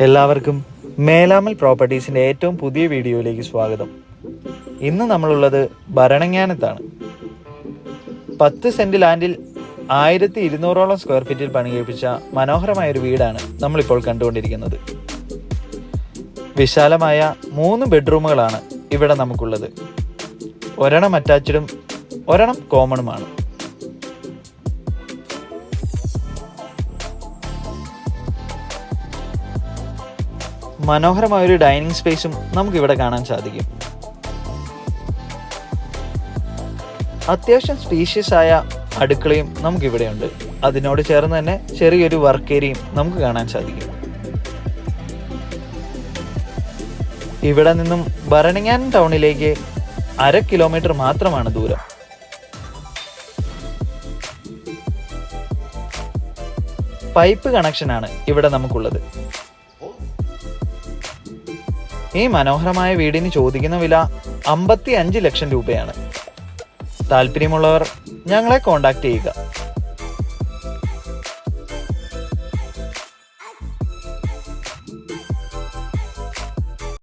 എല്ലാവർക്കും മേലാമൽ പ്രോപ്പർട്ടീസിൻ്റെ ഏറ്റവും പുതിയ വീഡിയോയിലേക്ക് സ്വാഗതം. ഇന്ന് നമ്മളുള്ളത് ഭരണങ്ങാനത്താണ്. 10 സെൻറ്റ് ലാൻഡിൽ 1200ഓളം സ്ക്വയർ ഫീറ്റിൽ പണികഴിപ്പിച്ച മനോഹരമായൊരു വീടാണ് നമ്മളിപ്പോൾ കണ്ടുകൊണ്ടിരിക്കുന്നത്. വിശാലമായ 3 ബെഡ്റൂമുകളാണ് ഇവിടെ നമുക്കുള്ളത്. ഒരെണ്ണം അറ്റാച്ച്ഡും ഒരെണ്ണം കോമണുമാണ്. മനോഹരമായൊരു ഡൈനിങ് സ്പേസും നമുക്കിവിടെ കാണാൻ സാധിക്കും. അത്യാവശ്യം സ്പീഷ്യസ് ആയ അടുക്കളയും നമുക്കിവിടെയുണ്ട്. അതിനോട് ചേർന്ന് തന്നെ ചെറിയൊരു വർക്ക് ഏരിയയും നമുക്ക് കാണാൻ സാധിക്കും. ഇവിടെ നിന്നും ഭരണങ്ങാനം ടൗണിലേക്ക് 1/2 കിലോമീറ്റർ മാത്രമാണ് ദൂരം. പൈപ്പ് കണക്ഷനാണ് ഇവിടെ നമുക്കുള്ളത്. ഈ മനോഹരമായ വീടിന് ചോദിക്കുന്ന വില 55 ലക്ഷം രൂപയാണ്. താല്പര്യമുള്ളവർ ഞങ്ങളെ കോൺടാക്ട് ചെയ്യുക.